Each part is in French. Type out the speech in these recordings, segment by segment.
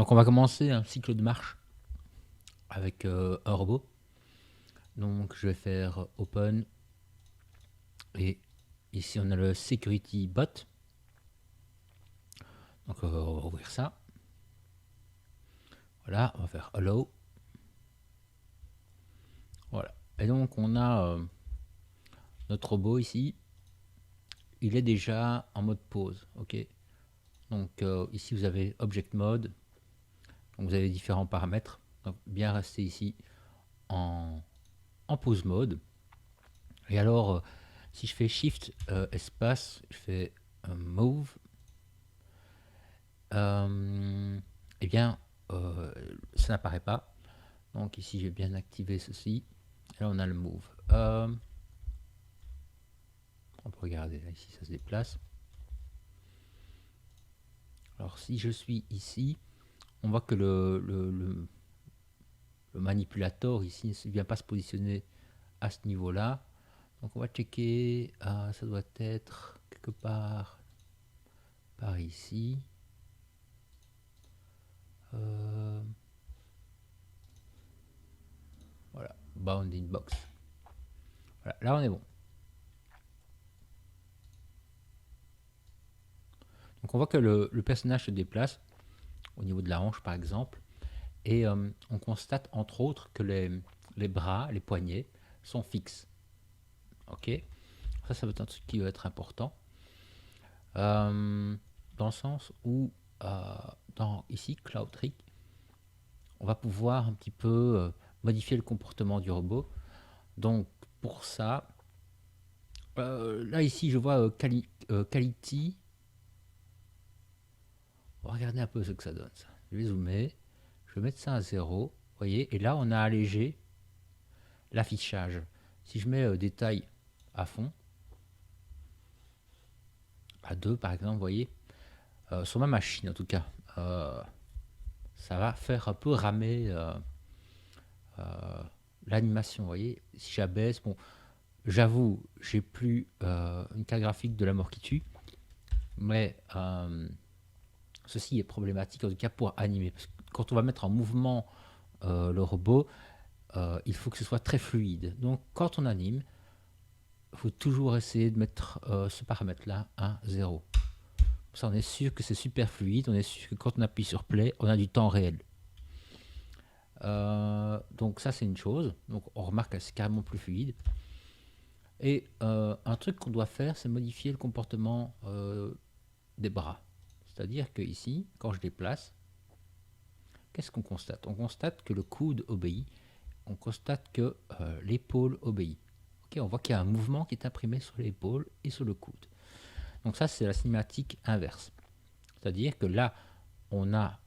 Donc on va commencer un cycle de marche avec un robot. Donc je vais faire open et ici on a le security bot. Donc on va ouvrir ça. Voilà, on va faire allow. Voilà. Et donc on a notre robot ici. Il est déjà en mode pause. Ok. Donc ici vous avez object mode. Donc vous avez différents paramètres. Donc bien rester ici en pause mode. Et alors si je fais shift espace, je fais move. Eh bien, ça n'apparaît pas. Donc ici, j'ai bien activé ceci. Et là, on a le move. On peut regarder, là, ici, ça se déplace. Alors, si je suis ici, on voit que le manipulateur ici ne vient pas se positionner à ce niveau-là. Donc, on va checker. Ça doit être quelque part par ici. Voilà, bounding box. Voilà, là, on est bon. Donc on voit que le personnage se déplace au niveau de la hanche par exemple, et on constate entre autres que les bras, les poignets sont fixes. Ok, ça va être un truc qui va être important, dans le sens où dans ici Cloud Trick, on va pouvoir un petit peu modifier le comportement du robot. Donc pour ça, là ici je vois quality. On va regarder un peu ce que ça donne. Ça. Je vais zoomer. Je vais mettre ça à 0. Vous voyez, et là, on a allégé l'affichage. Si je mets détail à fond, à 2 par exemple, vous voyez, sur ma machine en tout cas, ça va faire un peu ramer l'animation. Vous voyez, si j'abaisse, bon, j'avoue, j'ai plus une carte graphique de la mort qui tue, mais ceci est problématique en tout cas pour animer. Parce que quand on va mettre en mouvement le robot, il faut que ce soit très fluide. Donc quand on anime, il faut toujours essayer de mettre ce paramètre-là à 0. Comme ça, on est sûr que c'est super fluide, on est sûr que quand on appuie sur play, on a du temps réel. Donc ça, c'est une chose. Donc on remarque que c'est carrément plus fluide. Et un truc qu'on doit faire, c'est modifier le comportement des bras. C'est-à-dire que ici, quand je déplace, qu'est-ce qu'on constate? On constate que le coude obéit, on constate que l'épaule obéit. Okay, on voit qu'il y a un mouvement qui est imprimé sur l'épaule et sur le coude. Donc ça, c'est la cinématique inverse. C'est-à-dire que là, on a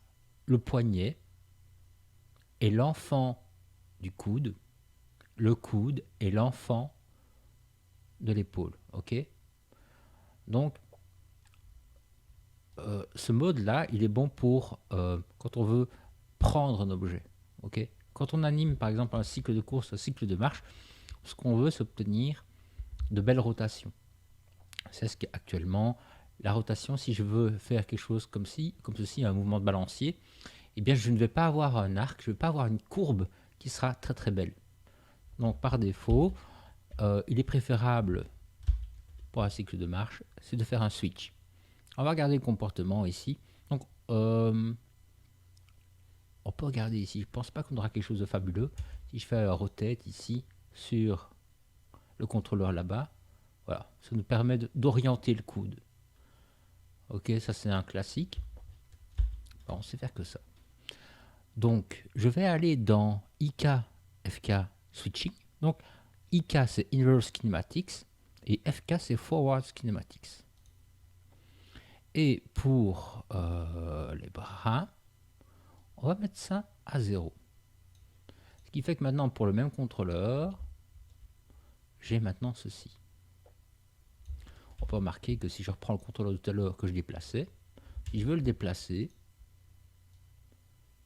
le poignet et l'enfant du coude, le coude et l'enfant de l'épaule. Ok. Donc, ce mode-là, il est bon pour quand on veut prendre un objet. Ok. Quand on anime, par exemple, un cycle de course, un cycle de marche, ce qu'on veut, c'est obtenir de belles rotations. C'est ce qu'actuellement, la rotation, si je veux faire quelque chose comme ceci, un mouvement de balancier, eh bien, je ne vais pas avoir un arc, je ne vais pas avoir une courbe qui sera très très belle. Donc, par défaut, il est préférable pour un cycle de marche, c'est de faire un switch. On va regarder le comportement ici. Donc, on peut regarder ici. Je ne pense pas qu'on aura quelque chose de fabuleux. Si je fais un rotate ici sur le contrôleur là-bas, voilà, ça nous permet d'orienter le coude. Ok, ça c'est un classique. Bon, on sait faire que ça. Donc, je vais aller dans IK FK Switching. Donc, IK c'est Inverse Kinematics et FK c'est Forward Kinematics. Et pour les bras, on va mettre ça à 0. Ce qui fait que maintenant, pour le même contrôleur, j'ai maintenant ceci. On peut remarquer que si je reprends le contrôleur de tout à l'heure que je déplaçais, si je veux le déplacer,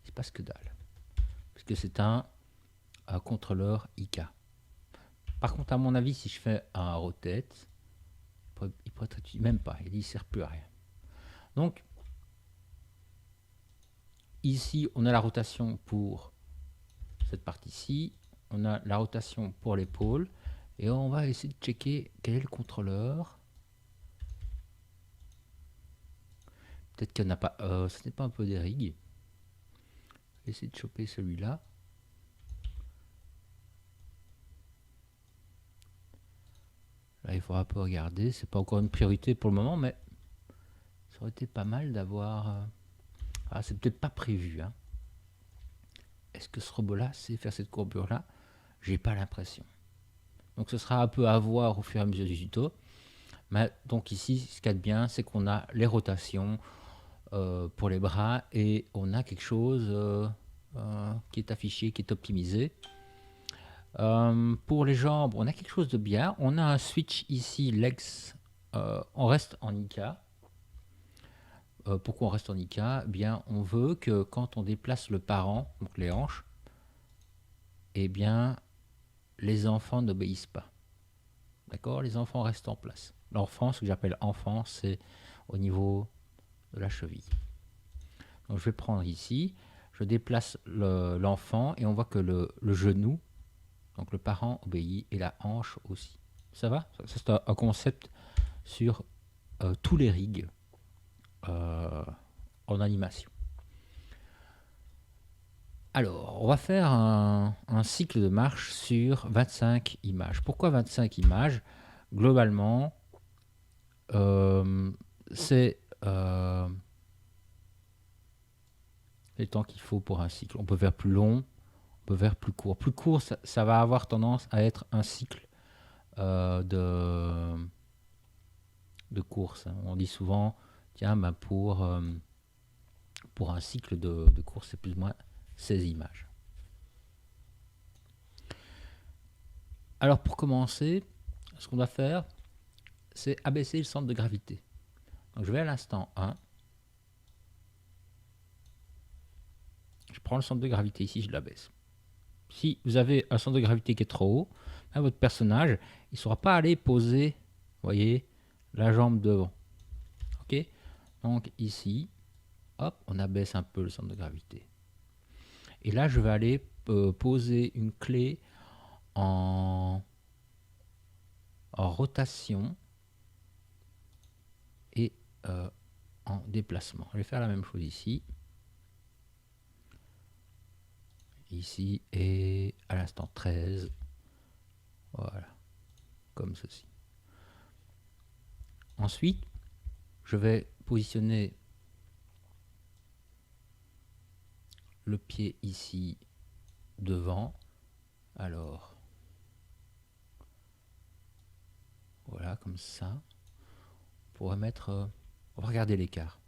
il se passe que dalle. Puisque c'est un contrôleur IK. Par contre, à mon avis, si je fais un rotate, il pourrait être même pas, il ne sert plus à rien. Donc, ici, on a la rotation pour cette partie-ci. On a la rotation pour l'épaule. Et on va essayer de checker quel est le contrôleur. Peut-être qu'il n'y en a pas. Ce n'est pas un peu des rigs. Je vais essayer de choper celui-là. Là, il faudra un peu regarder. C'est pas encore une priorité pour le moment, mais ça aurait été pas mal d'avoir. Ah, c'est peut-être pas prévu. Hein. Est-ce que ce robot-là sait faire cette courbure-là? J'ai pas l'impression. Donc ce sera un peu à voir au fur et à mesure du tuto. Mais donc ici, ce qu'il y a de bien, c'est qu'on a les rotations pour les bras et on a quelque chose qui est affiché, qui est optimisé. Pour les jambes, on a quelque chose de bien. On a un switch ici, legs. On reste en IK. Pourquoi on reste en IK? Eh bien, on veut que quand on déplace le parent, donc les hanches, eh bien, les enfants n'obéissent pas. D'accord? Les enfants restent en place. L'enfant, ce que j'appelle enfant, c'est au niveau de la cheville. Donc je vais prendre ici, je déplace l'enfant et on voit que le genou, donc le parent obéit et la hanche aussi. Ça va? C'est un concept sur tous les rigs en animation. Alors, on va faire un cycle de marche sur 25 images. Pourquoi 25 images? Globalement, c'est les temps qu'il faut pour un cycle. On peut faire plus long, on peut faire plus court. Plus court, ça va avoir tendance à être un cycle de course. On dit souvent, tiens, ben pour un cycle de course, c'est plus ou moins 16 images. Alors pour commencer, ce qu'on va faire, c'est abaisser le centre de gravité. Donc je vais à l'instant 1. Je prends le centre de gravité ici, je l'abaisse. Si vous avez un centre de gravité qui est trop haut, là, votre personnage, il ne saura pas aller poser, vous voyez, la jambe devant. Ok? Donc ici, hop, on abaisse un peu le centre de gravité. Et là, je vais aller poser une clé en rotation et en déplacement. Je vais faire la même chose ici. Ici et à l'instant 13. Voilà. Comme ceci. Ensuite, je vais positionner le pied ici devant. Alors, voilà, comme ça. On pourrait mettre... on va regarder l'écart.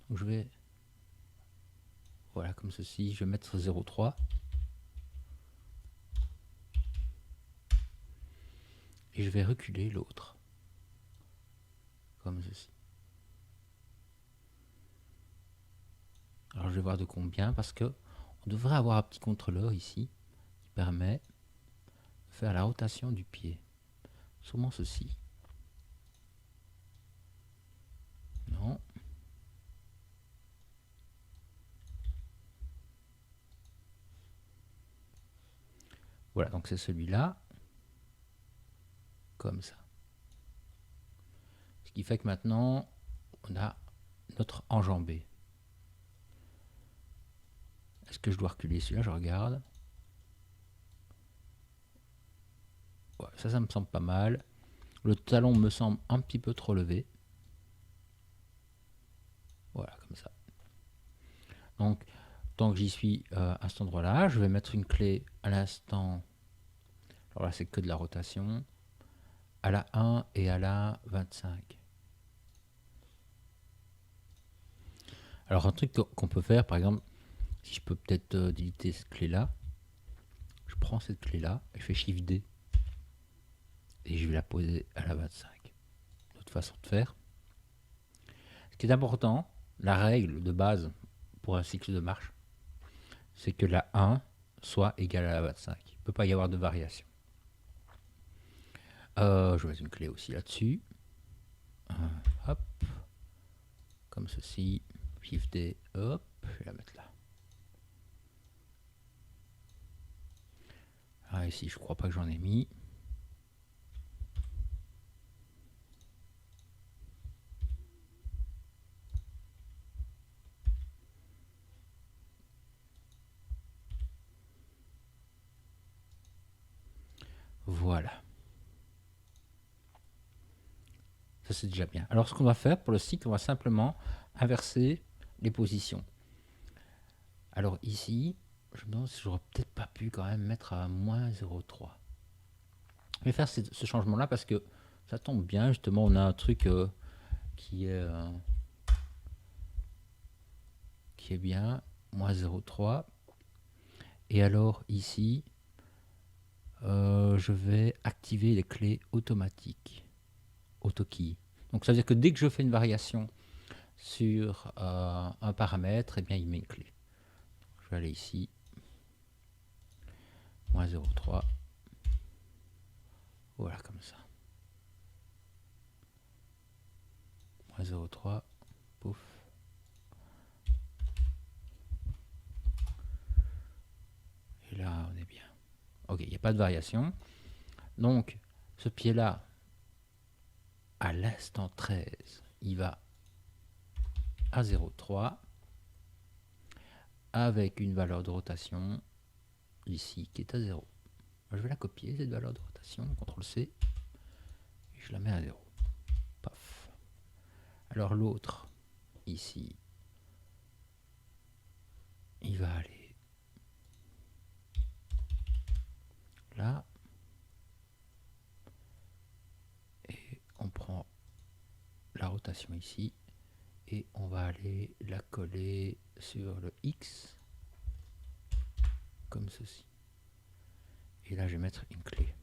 Donc je vais... Voilà, comme ceci. Je vais mettre 0,3. Et je vais reculer l'autre. Comme ceci. Alors je vais voir de combien, parce que on devrait avoir un petit contrôleur ici qui permet de faire la rotation du pied. Sûrement ceci. Non. Voilà, donc c'est celui-là. Comme ça. Ce qui fait que maintenant, on a notre enjambé. Est-ce que je dois reculer celui-là? Je regarde. Ouais, ça me semble pas mal. Le talon me semble un petit peu trop levé. Voilà, comme ça. Donc, tant que j'y suis à cet endroit-là, je vais mettre une clé à l'instant. Alors là, c'est que de la rotation. À la 1 et à la 25. Alors, un truc qu'on peut faire, par exemple, si je peux peut-être déliter cette clé-là, je prends cette clé-là, et je fais Shift D. Et je vais la poser à la 25. Autre façon de faire. Ce qui est important, la règle de base pour un cycle de marche, c'est que la 1 soit égale à la 25. Il ne peut pas y avoir de variation. Je vais mettre une clé aussi là-dessus. Hop. Comme ceci. Shift D. Hop. Je vais la mettre là. Ah, ici, je crois pas que j'en ai mis. Voilà. Ça, c'est déjà bien. Alors, ce qu'on va faire pour le cycle, on va simplement inverser les positions. Alors, ici, je me demande si j'aurais peut-être pas pu quand même mettre à moins 0,3. Je vais faire ce changement-là parce que ça tombe bien. Justement, on a un truc qui est bien. Moins 0,3. Et alors, ici, je vais activer les clés automatiques. AutoKey. Donc, ça veut dire que dès que je fais une variation sur un paramètre, eh bien, il met une clé. Je vais aller ici. Moins 0,3. Voilà, comme ça. Moins 0,3. Pouf. Et là, on est bien. Ok, il n'y a pas de variation. Donc, ce pied-là, à l'instant 13, il va à 0,3 avec une valeur de rotation ici qui est à 0. Je vais la copier, cette valeur de rotation, CTRL-C, et je la mets à 0. Paf. Alors l'autre, ici, il va aller là, et on prend la rotation ici, et on va aller la coller sur le X, comme ceci. Et là, je vais mettre une clé.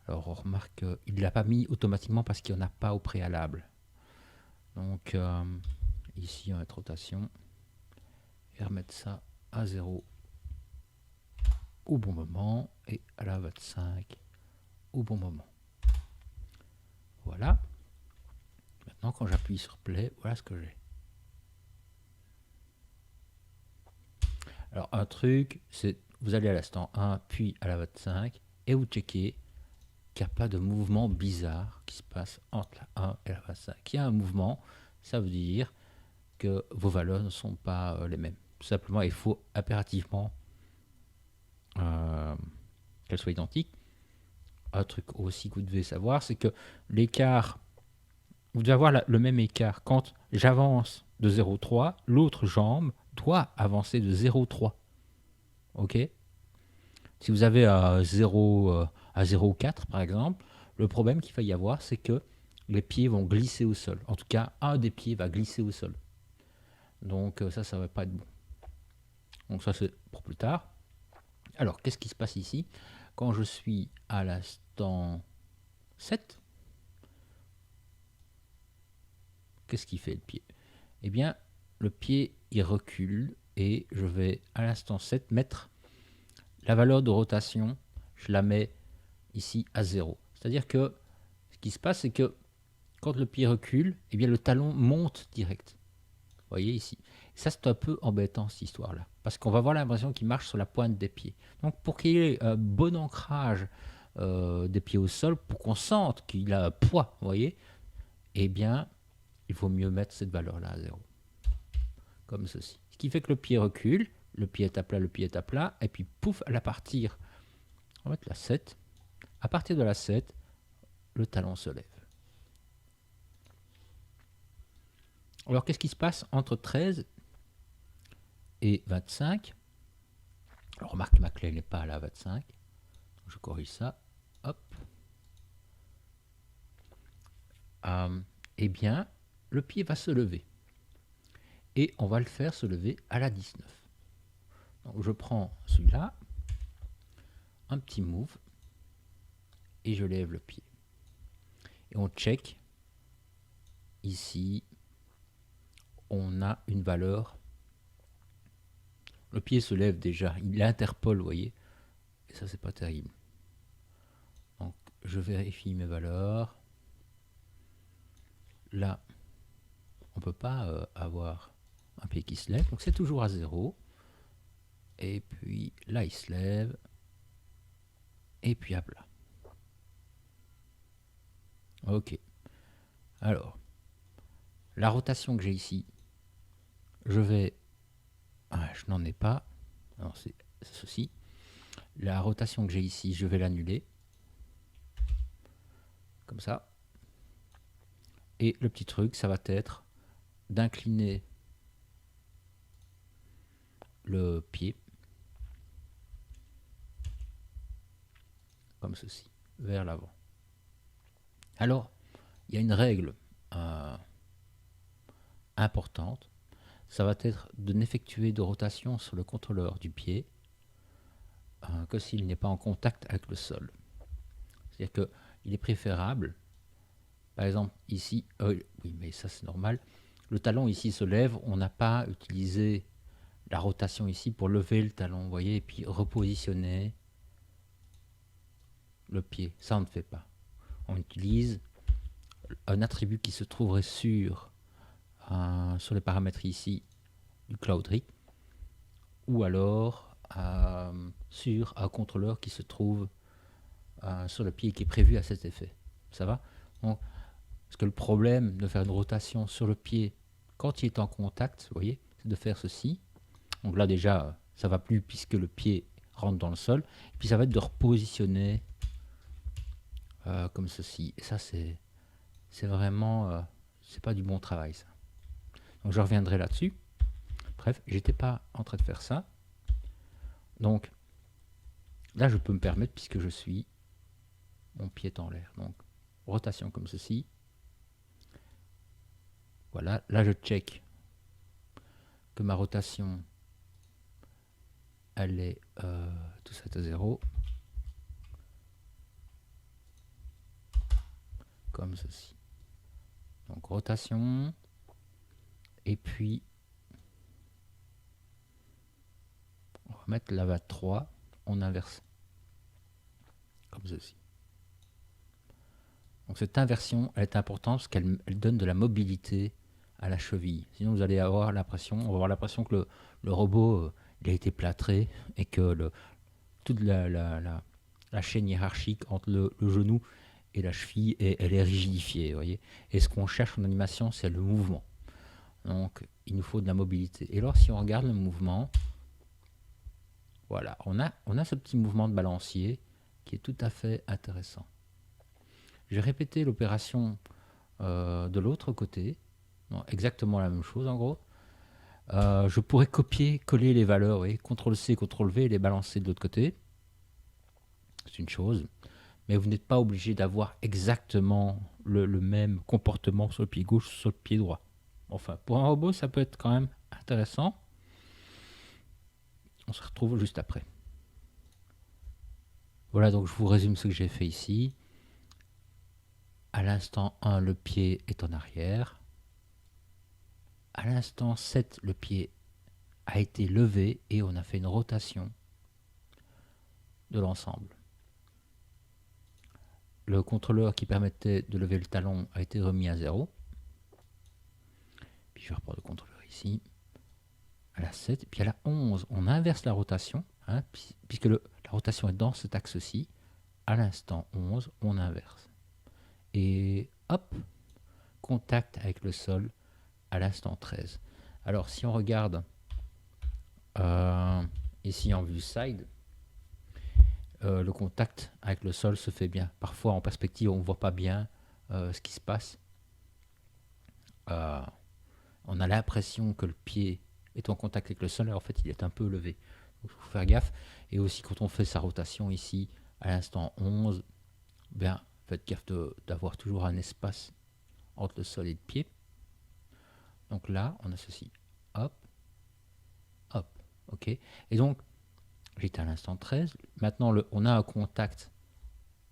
Alors, on remarque qu'il ne l'a pas mis automatiquement parce qu'il n'y en a pas au préalable. Donc, ici, on va mettre rotation et remettre ça à 0 au bon moment et à la 25 au bon moment. Voilà. Maintenant, quand j'appuie sur play, voilà ce que j'ai. Alors, un truc, c'est vous allez à l'instant 1, puis à la 25 et vous checkez qu'il n'y a pas de mouvement bizarre qui se passe entre la 1 et la 25. Il y a un mouvement, ça veut dire que vos valeurs ne sont pas les mêmes. Tout simplement, il faut impérativement qu'elles soient identiques. Un truc aussi que vous devez savoir, c'est que l'écart, vous devez avoir le même écart. Quand j'avance de 0,3, l'autre jambe doit avancer de 0,3. Ok? Si vous avez à 0,4 par exemple, le problème qu'il va y avoir, c'est que les pieds vont glisser au sol. En tout cas, un des pieds va glisser au sol. Donc ça ne va pas être bon. Donc ça, c'est pour plus tard. Alors, qu'est-ce qui se passe ici? Quand je suis à l'instant 7, qu'est-ce qui fait le pied? Eh bien, le pied, il recule et je vais à l'instant 7 mettre la valeur de rotation, je la mets ici à 0. C'est-à-dire que ce qui se passe, c'est que quand le pied recule, eh bien, le talon monte direct. Vous voyez ici. Ça, c'est un peu embêtant, cette histoire-là. Parce qu'on va avoir l'impression qu'il marche sur la pointe des pieds. Donc, pour qu'il y ait un bon ancrage des pieds au sol, pour qu'on sente qu'il a un poids, vous voyez, eh bien, il vaut mieux mettre cette valeur-là à 0. Comme ceci. Ce qui fait que le pied recule, le pied est à plat, le pied est à plat, et puis pouf, à partir, on va mettre la 7. À partir de la 7, le talon se lève. Alors, qu'est-ce qui se passe entre 13 et 25? Alors, remarque que ma clé n'est pas à la 25. Je corrige ça. Hop. Eh bien, le pied va se lever. Et on va le faire se lever à la 19. Donc, je prends celui-là, un petit move, et je lève le pied. Et on check. Ici, on a une valeur. Le pied se lève déjà. Il interpole, vous voyez. Et ça, c'est pas terrible. Donc, je vérifie mes valeurs. Là, on ne peut pas avoir un pied qui se lève. Donc, c'est toujours à 0. Et puis là, il se lève. Et puis à plat. Ok. Alors, la rotation que j'ai ici, je vais... Ah, je n'en ai pas. Alors, c'est ceci. La rotation que j'ai ici, je vais l'annuler. Comme ça. Et le petit truc, ça va être d'incliner le pied comme ceci, vers l'avant. Alors, il y a une règle importante, ça va être de n'effectuer de rotation sur le contrôleur du pied que s'il n'est pas en contact avec le sol. C'est-à-dire qu'il est préférable, par exemple ici, oui mais ça c'est normal, le talon ici se lève, on n'a pas utilisé la rotation ici pour lever le talon, vous voyez, et puis repositionner le pied, ça on ne fait pas. On utilise un attribut qui se trouverait sur les paramètres ici du Cloudry, ou alors sur un contrôleur qui se trouve sur le pied qui est prévu à cet effet. Ça va? Donc, parce que le problème de faire une rotation sur le pied quand il est en contact, vous voyez, c'est de faire ceci. Donc là déjà, ça va plus puisque le pied rentre dans le sol. Et puis ça va être de repositionner comme ceci. Et ça, c'est vraiment, c'est pas du bon travail ça. Donc je reviendrai là-dessus. Bref, j'étais pas en train de faire ça. Donc là, je peux me permettre puisque je suis mon pied est en l'air. Donc rotation comme ceci. Voilà, là je check que ma rotation elle est tout ça est à 0. Comme ceci. Donc rotation. Et puis on va mettre la VAT 3, on inverse. Comme ceci. Donc cette inversion, elle est importante parce qu'elle donne de la mobilité à la cheville. Sinon vous allez avoir l'impression, on va avoir l'impression que le robot il a été plâtré et que toute la chaîne hiérarchique entre le genou et la cheville, elle est rigidifiée. Vous voyez. Et ce qu'on cherche en animation, c'est le mouvement. Donc il nous faut de la mobilité. Et alors si on regarde le mouvement, voilà, on a ce petit mouvement de balancier qui est tout à fait intéressant. Je vais répéter l'opération de l'autre côté. Non, exactement la même chose en gros. Je pourrais copier, coller les valeurs, oui, CTRL-C, CTRL-V et les balancer de l'autre côté. C'est une chose. Mais vous n'êtes pas obligé d'avoir exactement le même comportement sur le pied gauche, sur le pied droit. Enfin, pour un robot, ça peut être quand même intéressant. On se retrouve juste après. Voilà, donc je vous résume ce que j'ai fait ici. À l'instant 1, le pied est en arrière. À l'instant 7, le pied a été levé et on a fait une rotation de l'ensemble. Le contrôleur qui permettait de lever le talon a été remis à 0. Puis je vais reprendre le contrôleur ici. À la 7, puis à la 11, on inverse la rotation, hein, puisque la rotation est dans cet axe-ci. À l'instant 11, on inverse. Et hop, contact avec le sol à l'instant 13. Alors si on regarde ici en vue side, le contact avec le sol se fait bien. Parfois en perspective on ne voit pas bien ce qui se passe. On a l'impression que le pied est en contact avec le sol, alors en fait il est un peu levé. Il faut faire gaffe. Et aussi quand on fait sa rotation ici à l'instant 11, bien, faites gaffe d'avoir toujours un espace entre le sol et le pied. Donc là, on a ceci. Hop, hop, ok. Et donc, j'étais à l'instant 13. Maintenant, on a un contact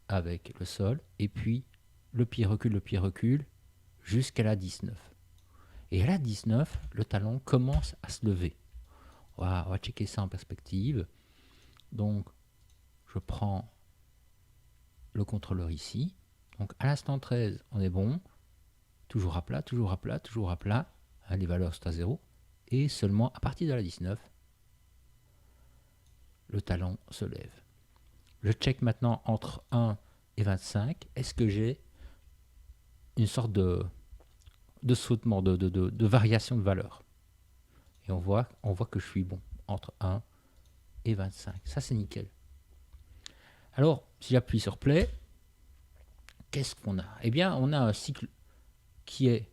avec le sol. Et puis, le pied recule, jusqu'à la 19. Et à la 19, le talon commence à se lever. On va checker ça en perspective. Donc, je prends le contrôleur ici. Donc, à l'instant 13, on est bon. Toujours à plat, toujours à plat, toujours à plat. Hein, les valeurs sont à 0. Et seulement à partir de la 19, le talon se lève. Je check maintenant entre 1 et 25. Est-ce que j'ai une sorte de sautement, de variation de valeur? Et on voit que je suis bon entre 1 et 25. Ça, c'est nickel. Alors, si j'appuie sur Play, qu'est-ce qu'on a? Eh bien, on a un cycle qui est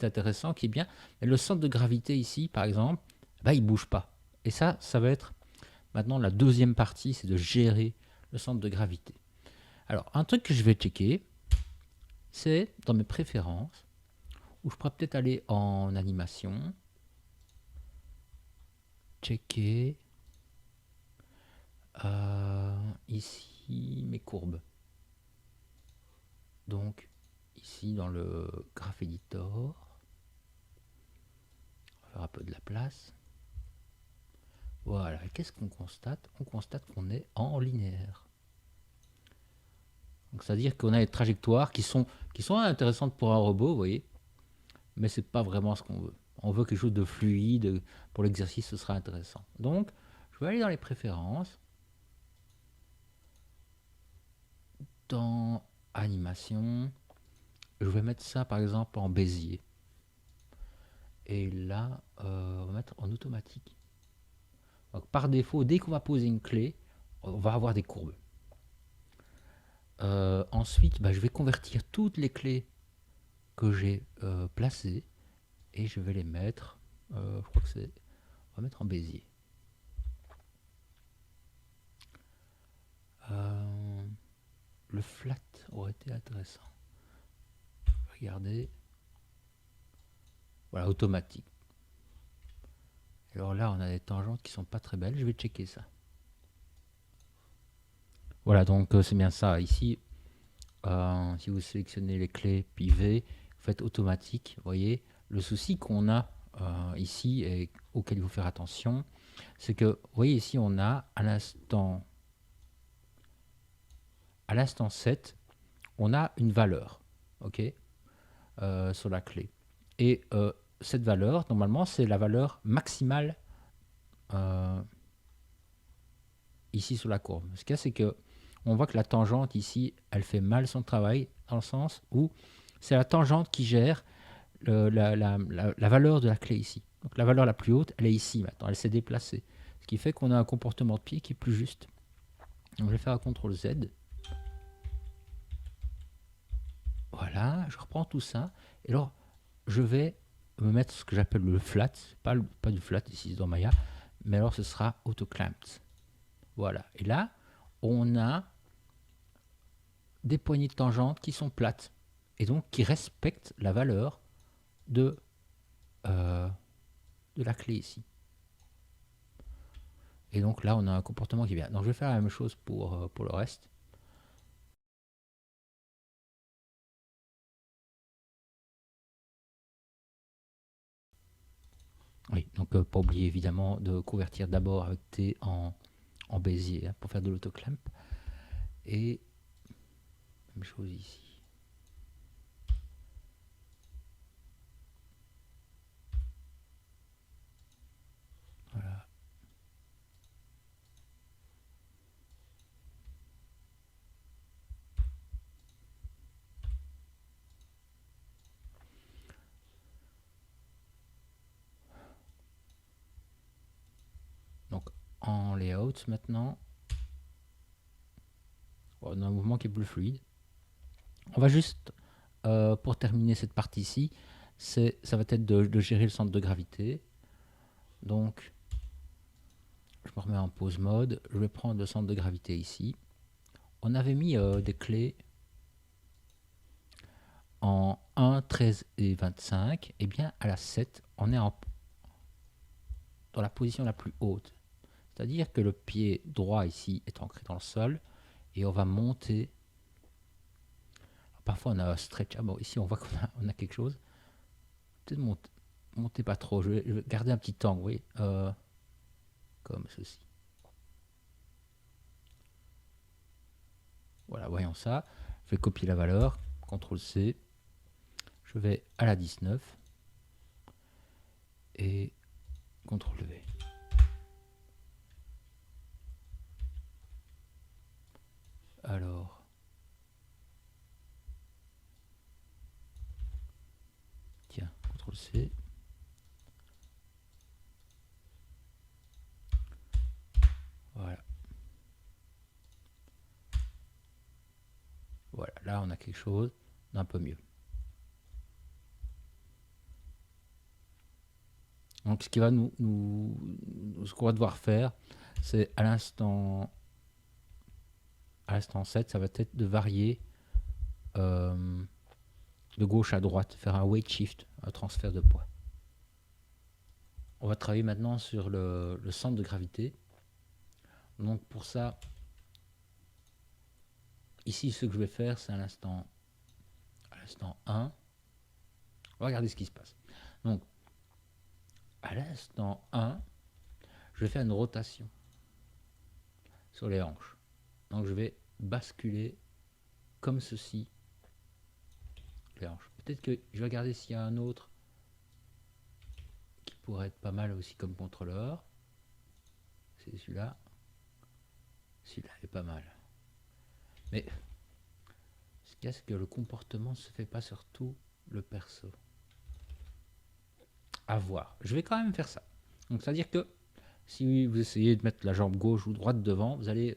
intéressant, qui est bien. Mais le centre de gravité ici, par exemple, bah, il ne bouge pas. Et ça va être maintenant la deuxième partie, c'est de gérer le centre de gravité. Alors, un truc que je vais checker, c'est dans mes préférences, où je pourrais peut-être aller en animation, checker ici mes courbes. Donc, ici dans le Graph Editor, on va faire un peu de la place. Voilà, qu'est-ce qu'on constate? On constate qu'on est en linéaire. Donc, c'est-à-dire qu'on a des trajectoires qui sont intéressantes pour un robot, vous voyez, mais c'est pas vraiment ce qu'on veut. On veut quelque chose de fluide. Pour l'exercice, ce sera intéressant. Donc, je vais aller dans les préférences, dans animation, je vais mettre ça par exemple en Bézier. Et là, on va mettre en automatique. Donc, par défaut, dès qu'on va poser une clé, on va avoir des courbes. Ensuite, je vais convertir toutes les clés que j'ai placées et je vais les mettre, je crois que c'est, on va mettre en Bézier. Le flat aurait été intéressant. Regardez. Voilà, automatique. Alors là, on a des tangentes qui sont pas très belles. Je vais checker ça. Voilà, donc c'est bien ça. Ici, si vous sélectionnez les clés pivot, vous faites automatique. Vous voyez, le souci qu'on a ici et auquel il faut faire attention, c'est que, vous voyez ici, on a à l'instant 7, on a une valeur, ok, sur la clé. Et cette valeur, normalement, c'est la valeur maximale ici sur la courbe. Ce qu'il y a, c'est que on voit que la tangente ici, elle fait mal son travail, dans le sens où c'est la tangente qui gère la valeur de la clé ici. Donc la valeur la plus haute, elle est ici maintenant, elle s'est déplacée. Ce qui fait qu'on a un comportement de pied qui est plus juste. Donc je vais faire un CTRL Z. Voilà, je reprends tout ça. Et alors, je vais me mettre ce que j'appelle le flat. Pas du flat ici dans Maya, mais alors ce sera auto-clamped. Voilà. Et là, on a des poignées de tangente qui sont plates et donc qui respectent la valeur de la clé ici. Et donc là, on a un comportement qui est bien. Donc je vais faire la même chose pour le reste. Oui, donc pas oublier évidemment de convertir d'abord avec T en Bézier pour faire de l'autoclamp. Et même chose ici. Voilà. Donc en layout maintenant, on a un mouvement qui est plus fluide. On va juste, pour terminer cette partie-ci, ça va être de gérer le centre de gravité. Donc, je me remets en pause mode. Je vais prendre le centre de gravité ici. On avait mis des clés en 1, 13 et 25. Et bien, à la 7, on est dans la position la plus haute. C'est-à-dire que le pied droit ici est ancré dans le sol. Et on va monter. Alors, parfois, on a un stretch. Ah bon, ici, on voit qu'on a quelque chose. Peut-être monter pas trop. Je vais garder un petit angle, oui. Comme ceci. Voilà, voyons ça. Je vais copier la valeur. CTRL C. Je vais à la 19. Et CTRL V. CTRL-C. Voilà. Voilà, là on a quelque chose d'un peu mieux. Donc ce qui va ce qu'on va devoir faire, c'est à l'instant 7, ça va être de varier de gauche à droite, faire un weight shift, un transfert de poids. On va travailler maintenant sur le centre de gravité. Donc pour ça, ici ce que je vais faire, c'est à l'instant 1. On va regarder ce qui se passe. Donc à l'instant 1, je vais faire une rotation sur les hanches. Donc je vais basculer comme ceci les hanches. Peut-être que je vais regarder s'il y a un autre qui pourrait être pas mal aussi comme contrôleur. C'est celui-là. Celui-là est pas mal. Mais ce qu'il y a, c'est que le comportement ne se fait pas sur tout le perso. À voir. Je vais quand même faire ça. Donc c'est-à-dire que si vous essayez de mettre la jambe gauche ou droite devant, vous allez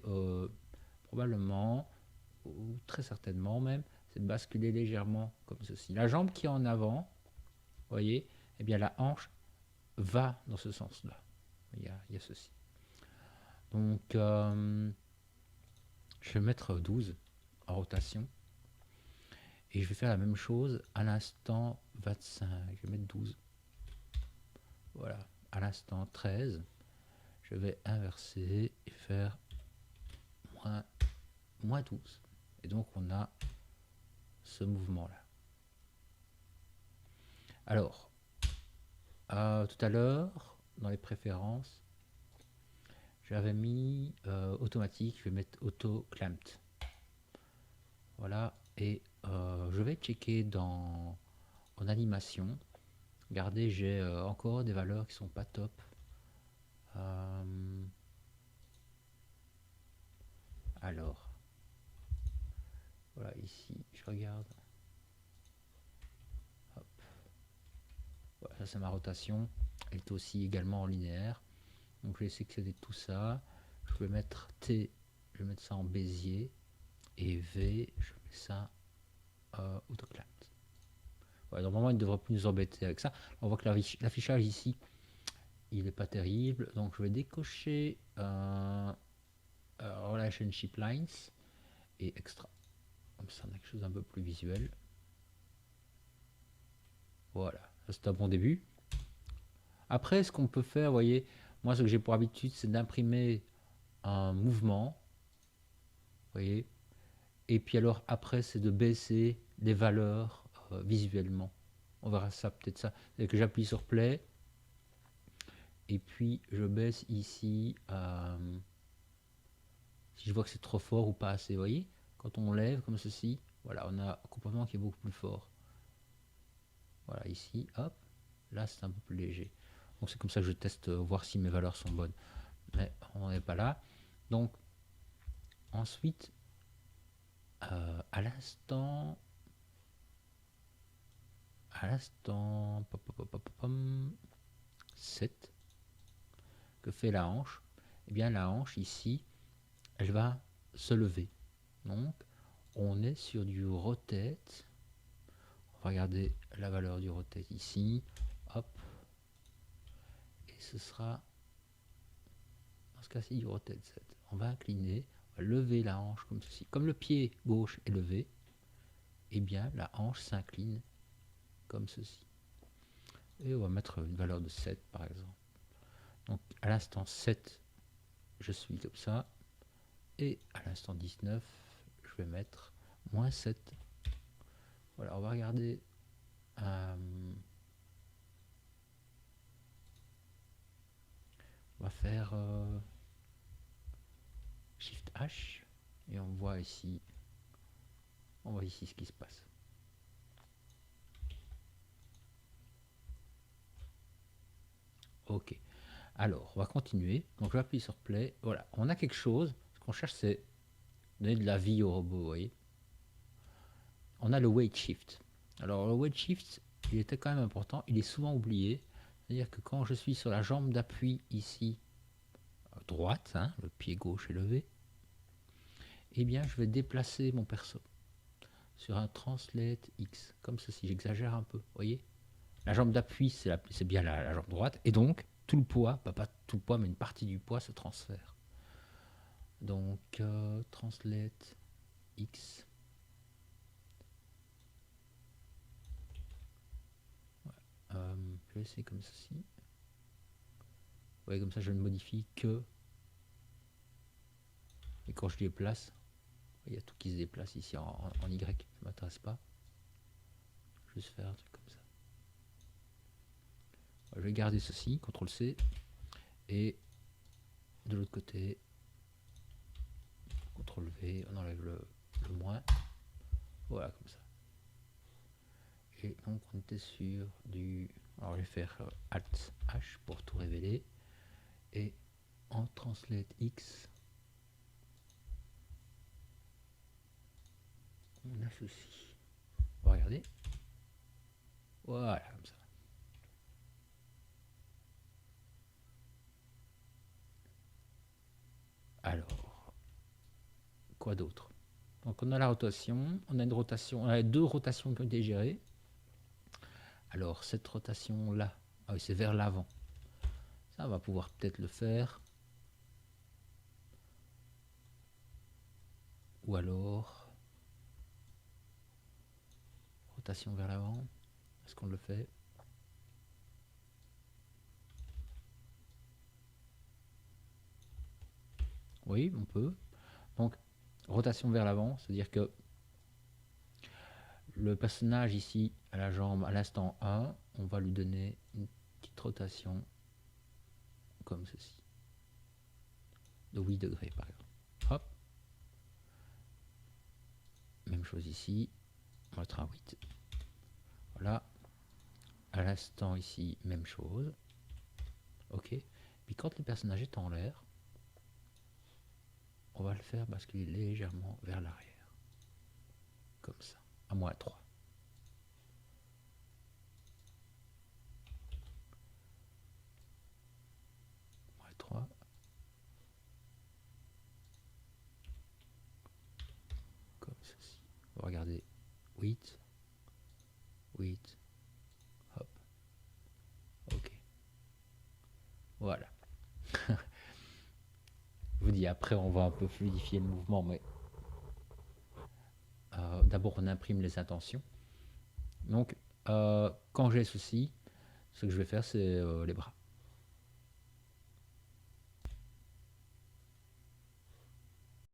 probablement, ou très certainement même, c'est de basculer légèrement comme ceci. La jambe qui est en avant, vous voyez, eh bien la hanche va dans ce sens-là. Il y a ceci. Donc je vais mettre 12 en rotation. Et je vais faire la même chose à l'instant 25. Je vais mettre 12. Voilà. À l'instant 13, je vais inverser et faire moins 12. Et donc on a ce mouvement-là. Alors, tout à l'heure, dans les préférences, j'avais mis automatique, je vais mettre auto clamped. Voilà, et je vais checker en animation. Regardez, j'ai encore des valeurs qui sont pas top. Alors, voilà, ici, je regarde. Hop. Voilà, ça c'est ma rotation. Elle est aussi également en linéaire. Donc je vais sélectionner tout ça. Je vais mettre T, je vais mettre ça en Bézier. Et V, je mets ça autoclave. Ouais, normalement, il ne devrait plus nous embêter avec ça. On voit que l'affichage ici, il n'est pas terrible. Donc je vais décocher Relationship Lines et Extra. Comme ça, on a quelque chose d'un peu plus visuel. Voilà, c'est un bon début. Après, ce qu'on peut faire, vous voyez, moi, ce que j'ai pour habitude, c'est d'imprimer un mouvement. Vous voyez. Et puis alors, après, c'est de baisser les valeurs visuellement. On verra ça, peut-être ça. C'est que j'appuie sur Play. Et puis, je baisse ici. Si je vois que c'est trop fort ou pas assez, vous voyez. Quand on lève comme ceci, voilà, on a un comportement qui est beaucoup plus fort. Voilà, ici, hop. Là, c'est un peu plus léger. Donc, c'est comme ça que je teste, voir si mes valeurs sont bonnes. Mais on n'est pas là. Donc, ensuite, à l'instant 7, que fait la hanche? Eh bien, la hanche, ici, elle va se lever. Donc, on est sur du rotate. On va regarder la valeur du rotate ici. Hop. Et ce sera, dans ce cas-ci, du rotate 7. On va incliner, on va lever la hanche comme ceci. Comme le pied gauche est levé, eh bien, la hanche s'incline comme ceci. Et on va mettre une valeur de 7, par exemple. Donc, à l'instant 7, je suis comme ça. Et à l'instant 19, je vais mettre moins 7. Voilà, on va regarder. On va faire Shift H. Et on voit ici ce qui se passe. Ok. Alors, on va continuer. Donc, je vais appuyer sur Play. Voilà, on a quelque chose. Ce qu'on cherche, c'est donner de la vie au robot, vous voyez. On a le weight shift. Alors, le weight shift, il était quand même important, il est souvent oublié. C'est-à-dire que quand je suis sur la jambe d'appui ici, droite, hein, le pied gauche est levé, eh bien je vais déplacer mon perso sur un translate X, comme ceci, j'exagère un peu, voyez. La jambe d'appui, c'est bien la jambe droite, et donc tout le poids, pas tout le poids, mais une partie du poids se transfère. Donc, translate X. Je vais essayer comme ceci. Vous voyez, comme ça, je ne modifie que. Et quand je déplace, il y a tout qui se déplace ici en Y, ça ne m'intéresse pas. Juste faire un truc comme ça. Je vais garder ceci, CTRL C, et de l'autre côté, CTRL V, on enlève le moins. Voilà, comme ça. Et donc on était sur du... Alors je vais faire Alt H pour tout révéler. Et en Translate X, on a ceci. On va regarder. Voilà, comme ça. Alors, quoi d'autre? Donc on a la rotation, on a une rotation, on a deux rotations qui ont été gérées. Alors cette rotation là, ah oui, c'est vers l'avant. Ça on va pouvoir peut-être le faire. Ou alors rotation vers l'avant. Est-ce qu'on le fait? Oui, on peut. Donc rotation vers l'avant, c'est-à-dire que le personnage ici à la jambe à l'instant 1, on va lui donner une petite rotation comme ceci, de 8 degrés par exemple. Hop. Même chose ici, on va mettre un 8. Voilà. À l'instant ici, même chose. Ok. Puis quand le personnage est en l'air, on va le faire basculer légèrement vers l'arrière. Comme ça, à moins 3. Moins 3. Comme ceci. Regardez. 8. 8. Hop. Ok. Voilà. Je vous dis, après, on va un peu fluidifier le mouvement, mais d'abord, on imprime les intentions. Donc, quand j'ai ceci, ce que je vais faire, c'est les bras.